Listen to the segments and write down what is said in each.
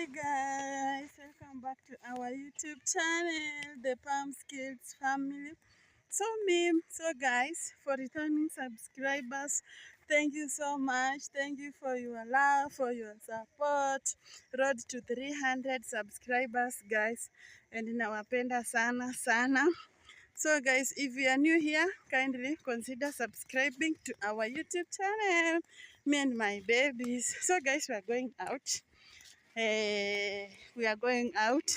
Hi guys, welcome back to our YouTube channel, the Palms Kids family. So guys, for returning subscribers, thank you so much. Thank you for your love, for your support. Road to 300 subscribers guys, and nawapenda sana sana. So guys, if you are new here, kindly consider subscribing to our YouTube channel, me and my babies. So guys, we are going out. We are going out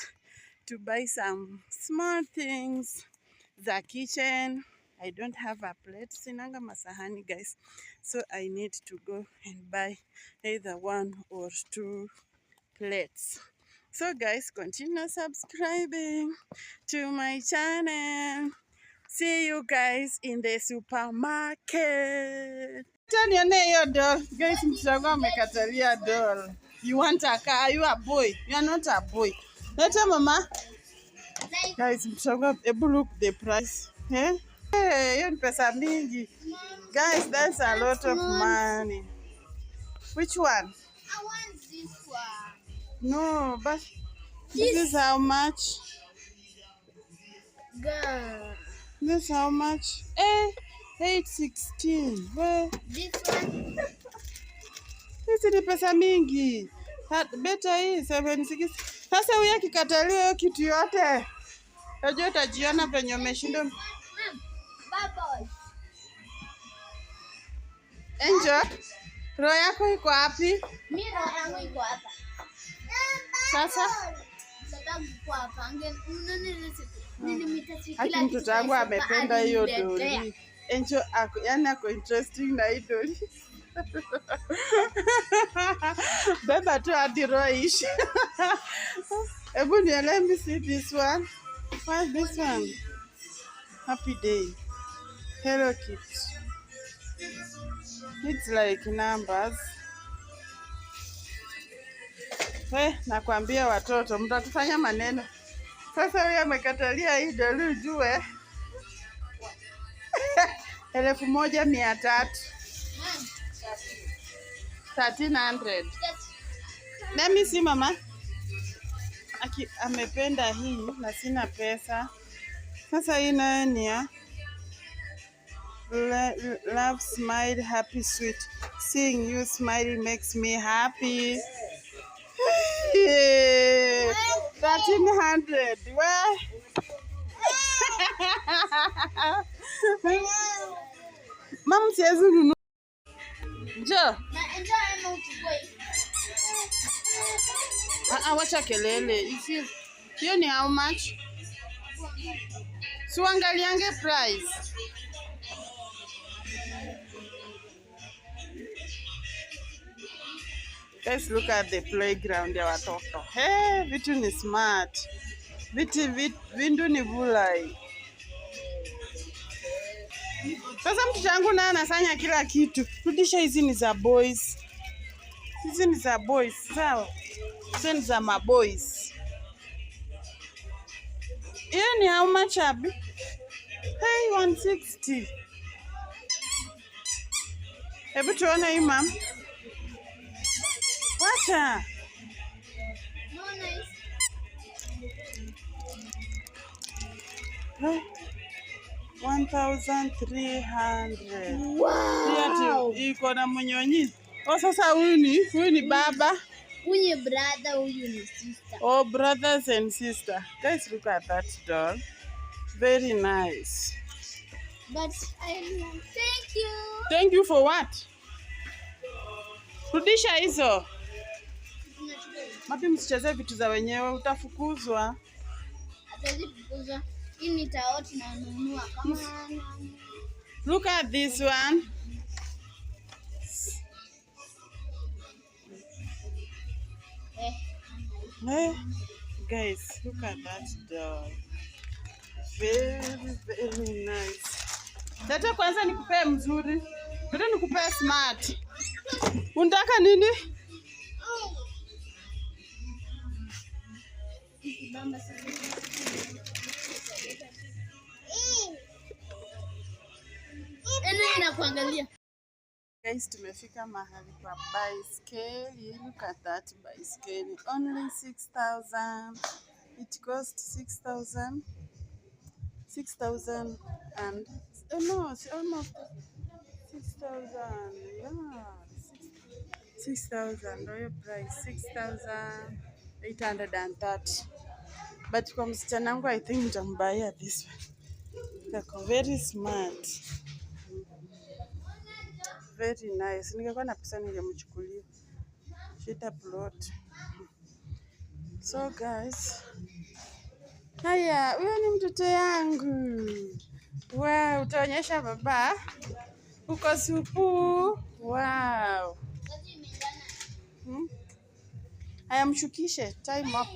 to buy some small things, the kitchen. I don't have a plate, sinanga masahani guys, so I need to go and buy either 1 or 2 plates. So guys, continue subscribing to my channel. See you guys in the supermarket. Nione hiyo doll. Guys, mtoto amekatalia doll. You want a car? You a boy? You are not a boy. Later, mama. Guys, mtoto, look the price. Eh? Hey, hiyo ni pesa mingi. Guys, that's a lot of money. Which one? I want this one. No, but this is how much? Girl. This is how much? 816. Well, This one. Hizi ni pesa mingi. Beta hii 76. Sasa huyu akikataliwa hiyo kitu yote, unajua utajiona penye umeshinda. Bye. Angel, roho yako iko wapi? Mimi roho yangu iko hapa. Sasa Sababu kwa hapa. haki mtoto wangu amependa hiyo doli. Angel yani ako interesting na hii doli. Beba tu hadi roho ishi. Ebu let me see this one. What's this one? Happy day. Hello Kitty. It's like numbers. Nakwambia watoto mtakufanya maneno. Sasa huyu amekatalia hii doli ujue. 1300. 1300. Let me see mama. Amependa hii na sina pesa. Sasa hii nayo ni ya love, smile, happy, sweet. Seeing you smiling makes me happy. 1300. Well. Mama siwezi nunua. Njoo. Wacha kelele. Hiyo ni how much? Suangaliange price. Guys, look at the playground ya watoto. Hey, vitu ni smart. Vindu ni vulai. Sasa mtoto wangu naye anafanya kila kitu. Rudisha hizi ni za boys. Hizi ni za boys, sawa? Hizi ni za maboys. Hiyo ni how much abi? Hey, 160. Hebu tuone hii mam. Wacha. No, nice. Hey. 1300. Wow. Iko na mnyonyi. Sasa huyu ni baba. Huyu brother, huyu ni sister. Oh, brothers and sister. Guys, look at that doll. Very nice. But thank you. Thank you for what? Rudisha hizo. Mapi msicheze vitu za wenyewe utafukuzwa. Atawezi kufukuzwa. Hii ni taoti na nunua kama. Look at this one. Hey, guys, look at that doll. Very, very nice. Leta kwanza nikupee mzuri. Leta nikupee smart. Unataka nini? Inakuangalia. Guys, tumefika mahali pa baiskeli. Look at that baiskeli. Only 6,000. It costs 6,000. 6,000 and no, it's almost 6,000. Yeah, 6,000 royal price 6,830. But kwa msichana wangu I think nitambuy this one. Kako very smart. Very nice. Ningekuwa na pesa ningemchukulia. Shita plot. So guys, haya, huyo ni mtoto yangu. Wow, utaonyesha baba uko supu. Wow. Haya, mshukishe. Time up.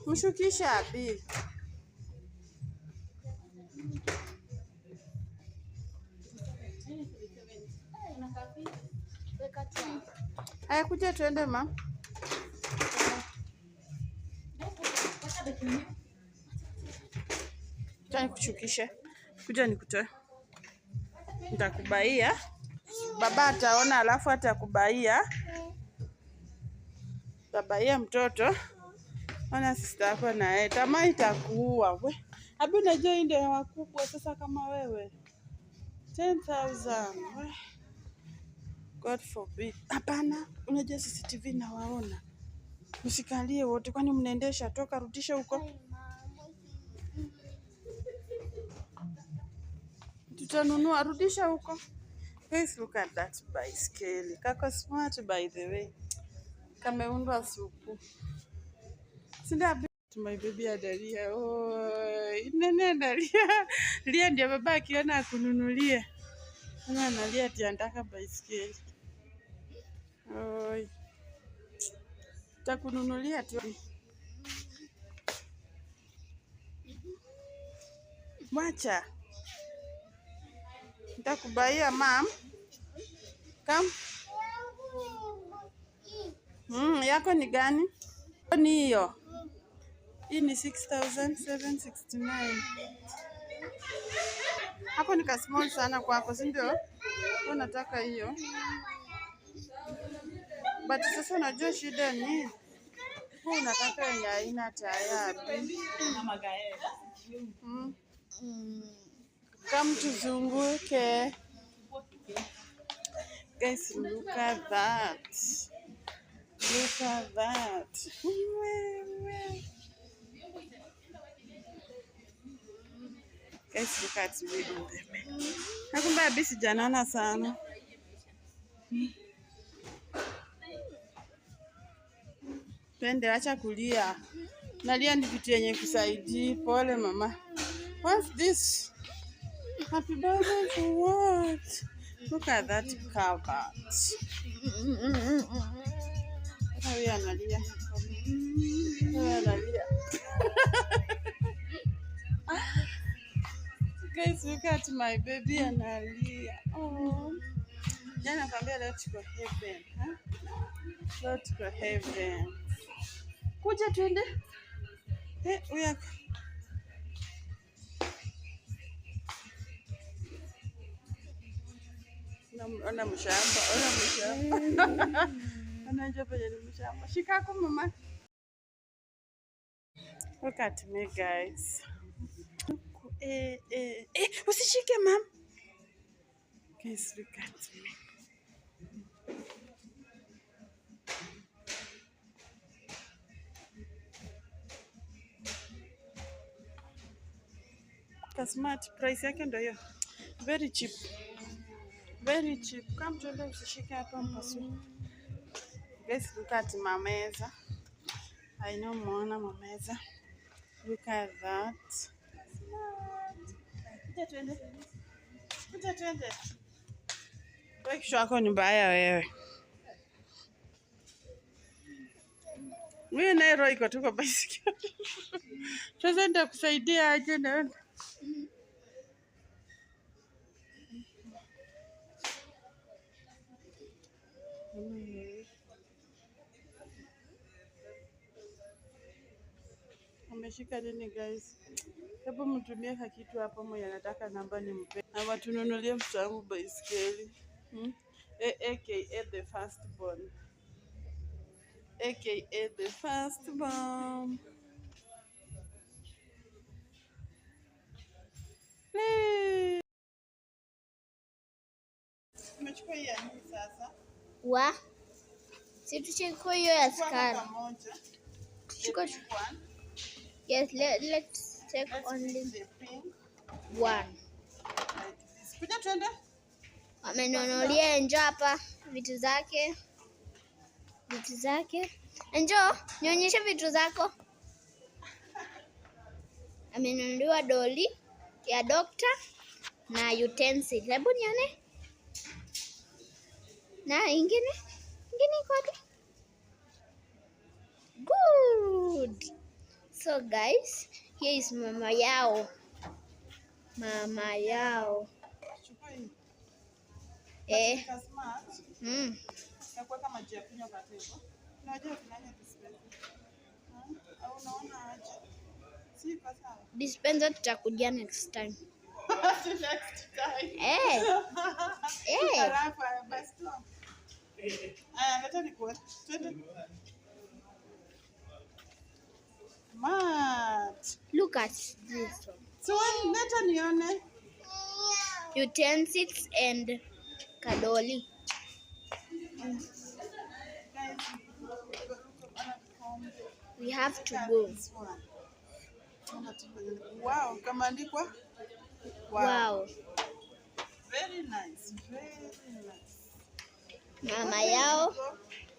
Mshukishe abi. Haya, kuja tuende ma. Tani kushukishe. Kuja nikutoe. Nitakubaia. Baba ataona alafu atakubaia. Tabaia mtoto. Ona sister yako naye. Tamaa itakuua we. Abi unajua hii ndio ya wakubwa sasa kama wewe. 10,000. We. God forbid. Hapana, unajua CCTV nawaona. Msikalie wote kwani mnaendesha, toka rudisha huko. Tutanunua, rudisha huko. Guys, look at that bicycle. Kako smart by the way. Kameundwa supu. Sinda my baby adalia. Oh, nene adalia. Lia ndio baba akiona akununulie. Ana analia ati anataka bicycle. Oi. Takununulia tu. Mwacha. Nitakubaia mam. Kam. Yako ni gani? Ni hiyo. Hii ni 6,769. Hapo ni ka small sana kwako, si ndio? Wewe unataka hiyo. But sasa unajua shida ni wewe unataka yenye haina tayari. Kama tuzunguke. Guys, look at that. Look at that. Guys, look at me on the bed. Nakumba bisi janana sana. Twende, acha kulia. Nalia ni vitu yenye kusaidi. Pole mama. What's this? Happy birthday for what? Look at that cupboard. Huyu analia. Huyu analia. Guys, look at my baby analia. Oh. Jana nakwambia let's go heaven. Huh? Let's go heaven. Kuja twende. Huyu ona mshamba, ona mshamba. Anajua penye ni mshamba. Shika kwa mama. Look at me guys. Usishike mam. Guys, look at me. Smart, price yake ndio hiyo. Very cheap. Very cheap. Kama tuende usishike hapa mpasu. Guys, look at mameza. I know muona mameza. Look at that. Smart. Kuja tuende. Kuja tuende. Wewe kisho yako ni mbaya wewe. Mimi na roho iko tu kwa baisikeli. Sasa nitakusaidia aje na Umeshika nini guys? Hebu mtumie kitu hapo mwenye anataka namba nimpe. Na watununulie mtoto wangu baiskeli. AKA the first born. AKA the first born. Umechukua hii ya nini sasa? Si tuchukue hiyo ya skari. Chukua. Yes, let's take only one. Kuja twende. Amenunulia Enjo hapa vitu zake. Enjo, nionyeshe vitu zako. Amenunuliwa doli ya dokta na utensils. Hebu nione. Na ingine iko wapi? Good. So guys, here is mama yao. Chukua hii. Na kuweka maji ya kunywa kwa tebo. Unajua tunanya dispenser. Au unaona aje? Si kwa sawa. Dispenser tutakuja next time. Next time. Basi tu. Leta nikuwe. Twende. Mat. Look at this one. So leta nione. Utensils and kadoli. We have to go. Wow, kameandikwa. Wow. Very nice. Mama yao.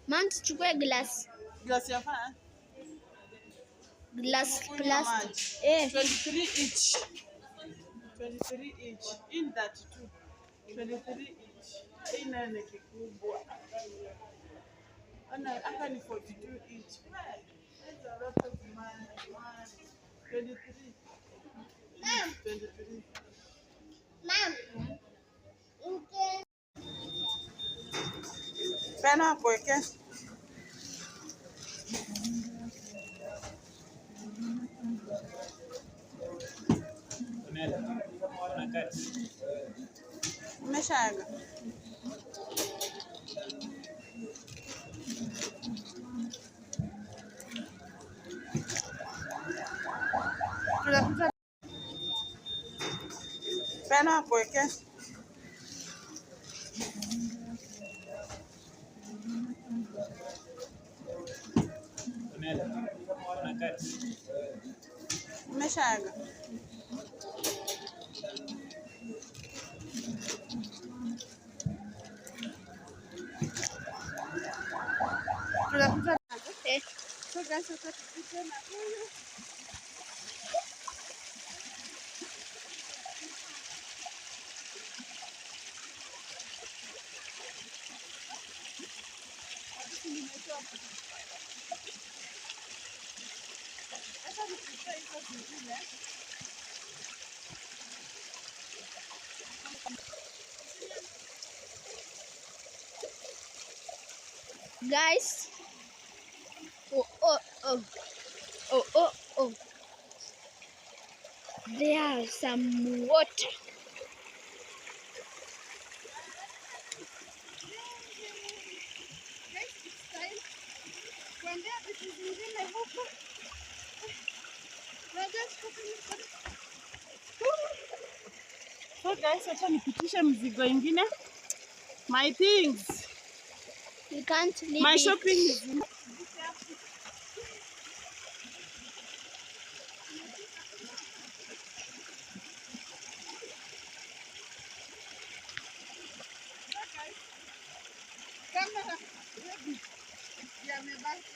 Mama tuchukue glass. Glass ya faa? Glass plastic. 23 each. 23 each. In that too. 23 each. Hii nayo ni kikubwa. Hapa ni 42 each. That's a lot of money. 23. 23. Mom. Pena kuweke. Umeshaga. Pena kuweke. Umeshaga. So guys, Guys. Oh. There is some water. So guys, acha nipitishe mzigo ingine. My things. You can't leave My shopping is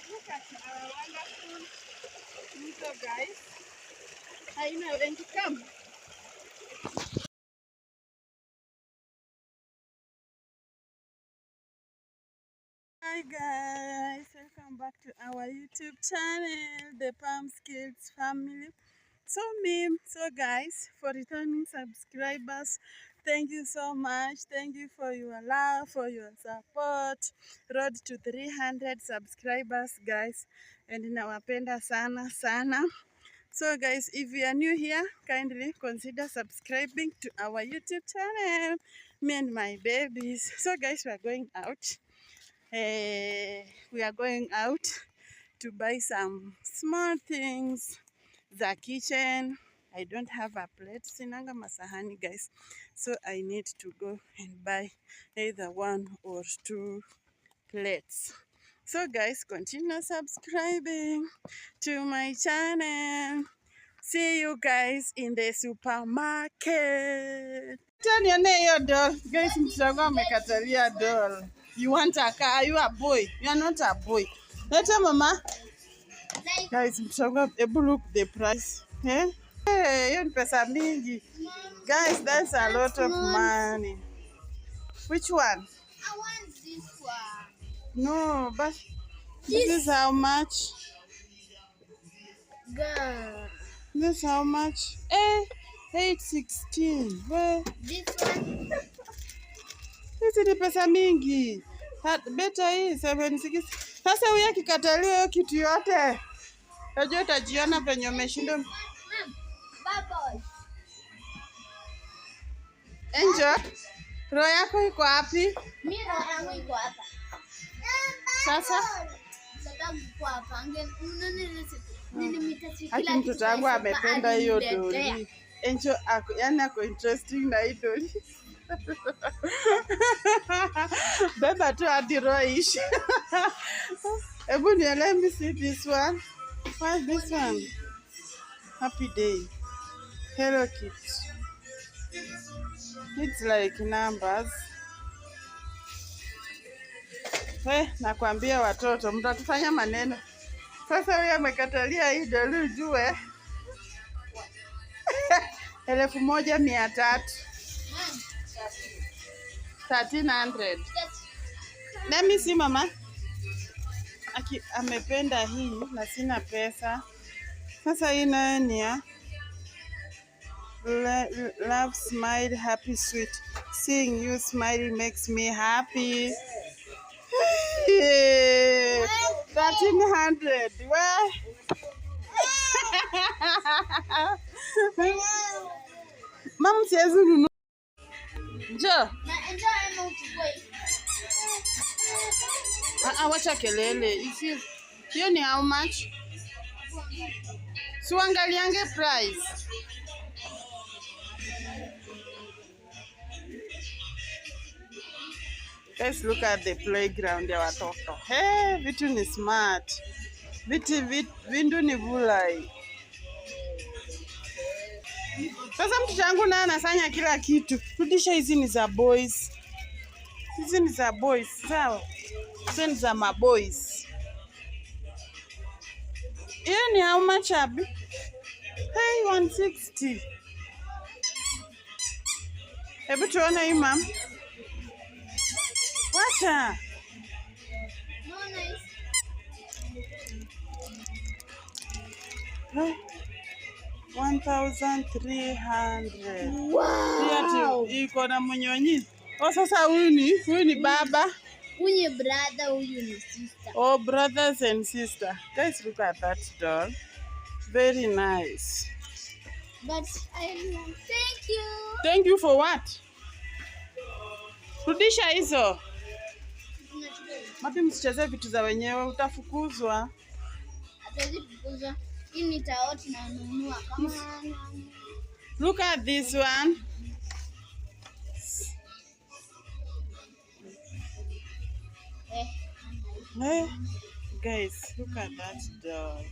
look at our wonderful little guys. I know, and to come. Hi guys, welcome back to our YouTube channel, the Palms Kids family. So guys, for returning subscribers, thank you so much. Thank you for your love, for your support. Road to 300 subscribers guys, and nawapenda sana. So guys, if you are new here, kindly consider subscribing to our YouTube channel, me and my babies. So guys, we are going out. We are going out to buy some small things, the kitchen. I don't have a plate, sinanga masahani guys, so I need to go and buy either 1 or 2 plates. So guys, continue subscribing to my channel. See you guys in the supermarket. Nione hiyo doll. Guys, mtoto wangu amekatalia doll. You want a car? You a boy? You are not a boy. Leta mama. Guys, mtoto wangu, able look the price. Eh? Hey, hiyo ni pesa mingi. Guys, that's a lot of money. Which one? I want this one. No, but this is how much? Girl. This is how much? 816. Well, This one. hizi ni pesa mingi. Beta hii 760. Sasa huyu akikataliwa hiyo kitu yote, unajua utajiona penye umeshinda. Mom, bubble. Angel, roho yako iko wapi? Mimi roho yangu iko hapa. Sasa Sababu kwa hapa. Unaona nilimitachi haki kila kitu. mtoto wangu amependa hiyo doli. Angel yani ako interesting na hii doli. Beba tu hadi roho ishi. Ebu ni let me see this one. What's this one? Happy day. Hello Kitty. It's like numbers. Nakwambia watoto mtatufanya maneno. Sasa huyu amekatalia hii doli ujue. 1,300. 1,300. Let me see mama. Amependa hii na sina pesa. Sasa hii nayo ni ya love, smile, happy, sweet. Seeing you smiling makes me happy. 1,300. Well. Mama siwezi nunua. Njoo. Wacha kelele. Hiyo ni how much? Siangaliange price. Guys, look at the playground ya watoto. Hey, vitu ni smart. Vindu ni vulai. Sasa mtoto wangu naye anafanya kila kitu. Rudisha hizi ni za boys. Hizi ni za boys, sawa? Hizi ni za maboys. Hiyo ni how much abi? Hey, 160. Hebu tuone hii mam. Wacha. Hey. 1,300. Wow. Iko na mnyonyi. Sasa huyu ni baba. Huyu ni brother, huyu ni sister. Oh, brothers and sister. Guys, look at that doll. Very nice. But thank you. Thank you for what? Rudisha hizo. Mapi msicheze vitu za wenyewe utafukuzwa. Atawezi kufukuzwa. Hii ni taoti na nunua kama. Look at this one. Hey, guys, look at that doll.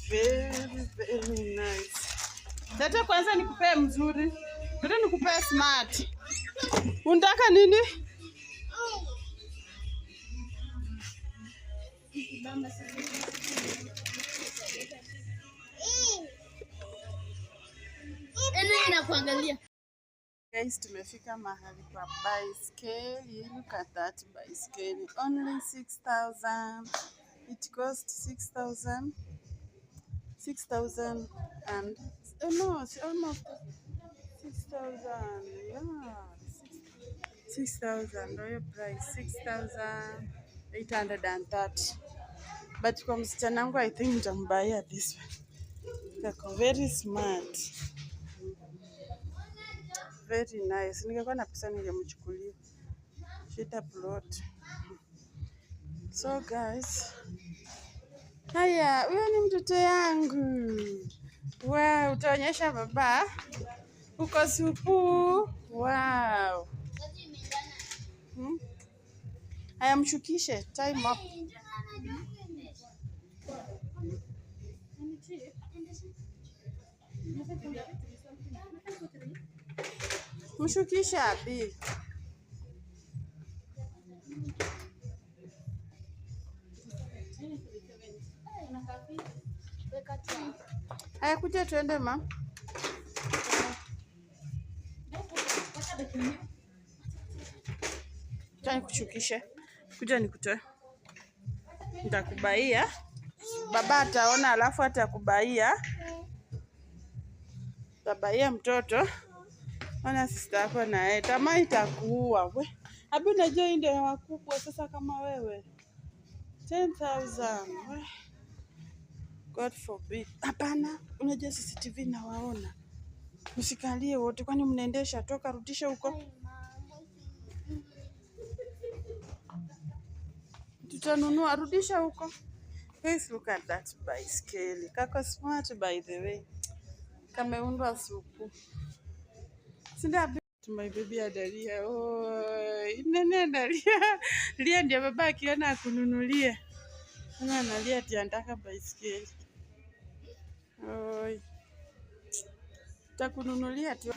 Very, very nice. Leta kwanza nikupee mzuri. Leta nikupee smart. Unataka nini? Inakuangalia. Guys, tumefika mahali pa baiskeli. Look at that baiskeli. Only 6,000. It costs 6,000. 6,000 and no, it's almost 6,000. Yeah, 6,000. Royal price 6,830. But kwa msichana wangu I think nitambuy this one. Kako very smart. Very nice. Ningekuwa na pesa ningemchukulia. Shida plot. So guys, haya, huyo ni mtoto yangu. Wow, utaonyesha baba uko supu. Wow. Haya, mshukishe. Time up. Mshukishe abi. Haya, kuja tuende ma. Tani kushukishe. Kuja nikutoe. Nitakubaia. Baba ataona alafu atakubaia. Tabaia mtoto. Ona sister yako na yeye. Tamaa itakuua we. Abi unajua hii ndio ya wakubwa sasa kama wewe. 10,000. We. God forbid. Hapana, unajua CCTV nawaona. Msikalie wote kwani mnaendesha, toka rudisha huko. Tutanunua, rudisha huko. Guys, look at that bicycle. Kako smart by the way. Kameundwa supu. Sinda my baby adalia. Oh, nene adalia. Lia ndio baba akiona akununulie. Ana analia ati anataka bicycle. Oi. Takununulia tu.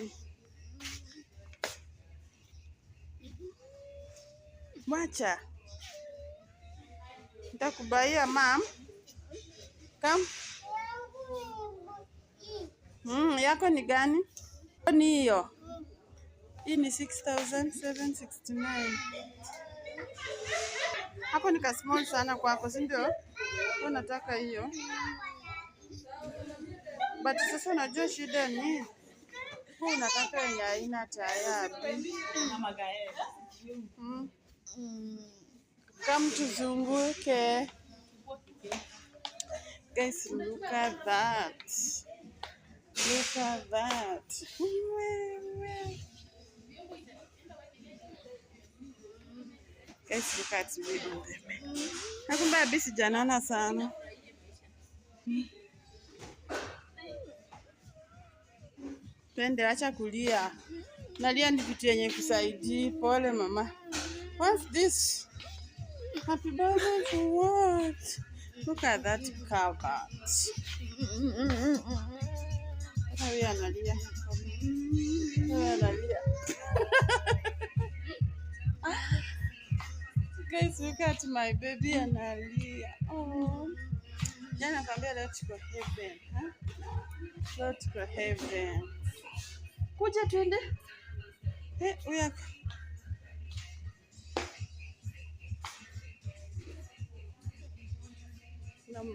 Mwacha. Nitakubaia mam. Kam. Yako ni gani? Ni hiyo. Hii ni 6,769. Hapo ni ka small sana kwako, si ndio? Wewe unataka hiyo. But sasa unajua shida ni wewe unataka yenye haina tayari. Kama tuzunguke. Guys, look at that. Look at that. Guys, look at me on the bed. Nakumba bisi janana sana. Twende, acha kulia. Nalia ni kitu yenye kusaidii. Pole mama. What's this? Happy birthday for what? Look at that cupboard. Hawi analia. Hawi analia. Guys, look at my baby analia. Oh. Jana kwambia let's go heaven. Huh? Let's go heaven. Kuja tuende. Uya.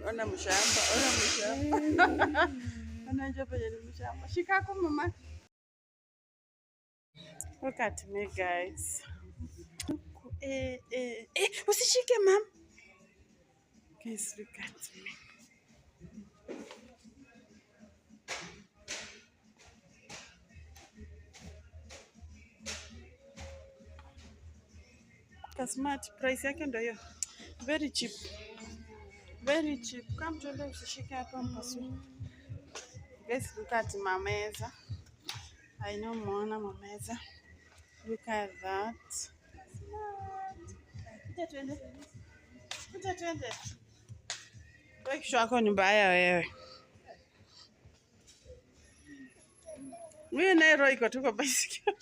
Ona mshamba, ona mshamba. Anajua pale ni mshamba. Shika kwa mama. Look at me guys. Usishike mam. Guys, look at me. Smart, price yake ndio hiyo. Very cheap. Very cheap. Come tuende usishike hapa mpasu. Guys, look at mameza. I know muona mameza. Look at that. Smart. Kuja tuende. Kuja tuende. Wewe kisho yako ni mbaya wewe. Mimi na roho iko tu kwa bicycle.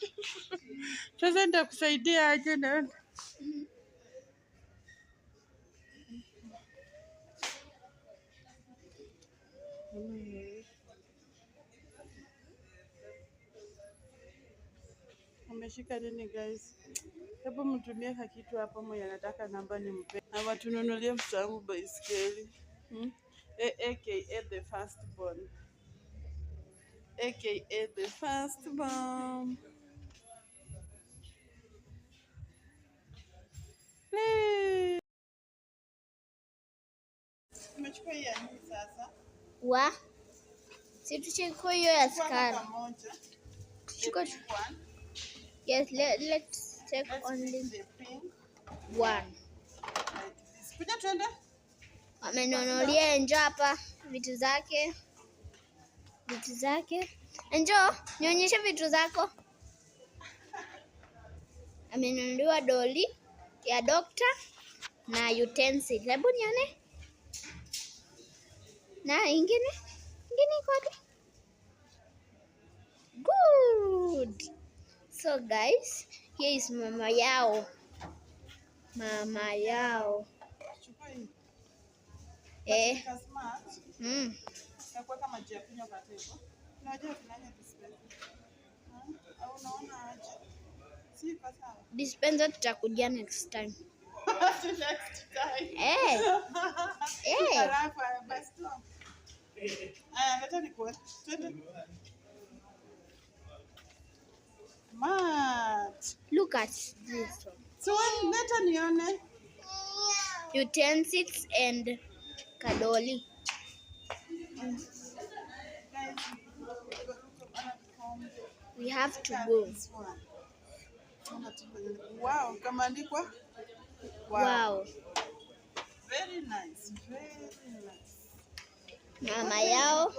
Sasa ndio kusaidia aje na ameshika nini guys? Hebu mtumie kitu hapo mwenye anataka namba nimpe. Na watununulie mtoto wangu baiskeli. AKA the first born. AKA the first born. Umechukua hii nini sasa? Si tuchukue hiyo ya sukari. Chukua. Yes, let's take only one. Kuja twende. Amenunulia Enjo hapa vitu zake. Enjo, nionyeshe vitu zako. Amenunuliwa doli ya dokta na utensil. Hebu nione. Na ingine iko wapi? Good. So guys, here is mama yao. Chukua hii. Na kuweka maji ya kunywa kwa tebo. Unajua tunanya dispenser. Au unaona aje? Si kwa sawa. Dispenser tutakuja next time. Next time. Halafu basi tu. Leta nikuwe. Twende. Mat. Look at this one. So leta nione. Utensils and kadoli. We have to go. Wow, kameandikwa. Wow. Very nice. Mama yao.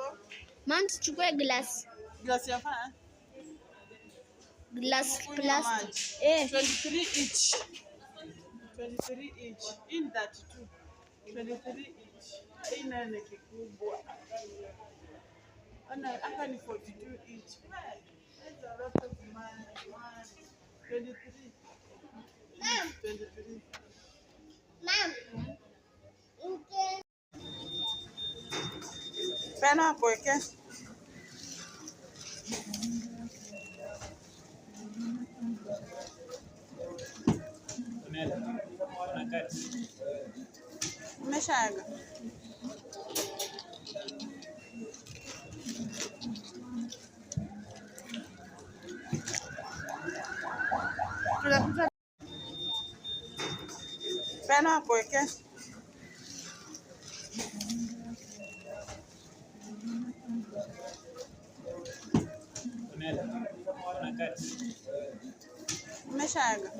Mom, tuchukue glass. Glass ya faa? Glass plastic. 23 each. 23 each. In that too. 23 each. Hii nayo ni kikubwa. Hapa ni 42 each. That's a lot of money. 23. 23. Mom. Pena hapo weke. Umeshaaga. Pena hapo weke. Umeshaaga.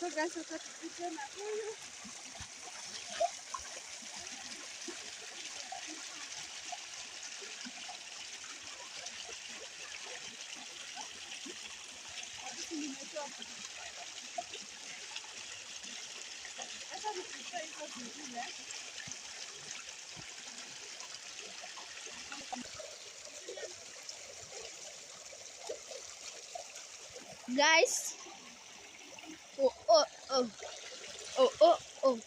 So guys, sasa tupite na huyu. Guys, oh, oh, oh, oh, oh, oh,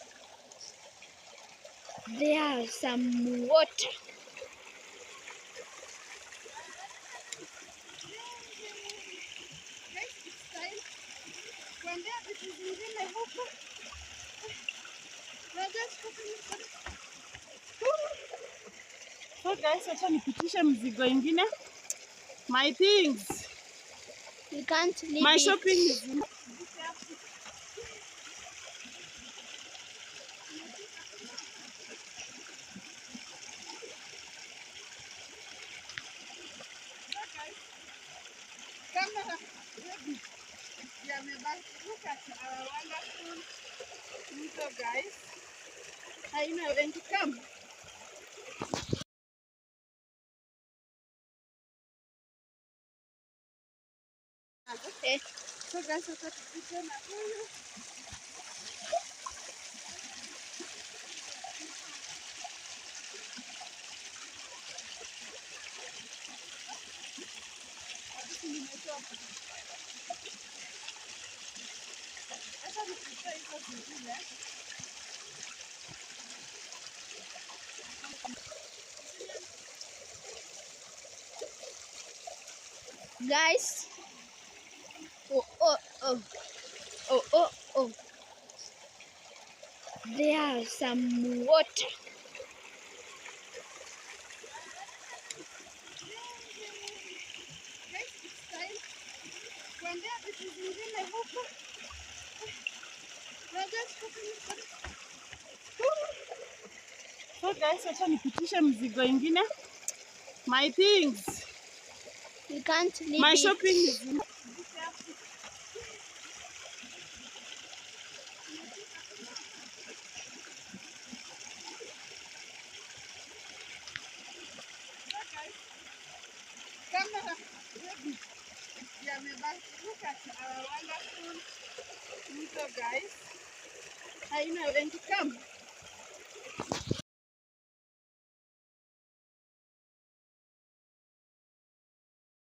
there's some water. So guys, acha nipitishe mzigo ingine. My things. We can't leave My it. shopping is in. Camera. Yeah, look at our wonderful mto, guys. I know when to come. Okay. So guys, acha tupitie na huyu. Hadithi nimetoka. Acha nipitie hizo zingine. Guys, oh, oh, oh, oh, oh, oh, there's some water. Guys, it's time. Kuambia vitu zingine huko. So guys, acha nipitishe mzigo ingine. My things. We can't leave My it. shopping is in. Camera. Yeah, look at our wonderful mto, guys. I know when to come.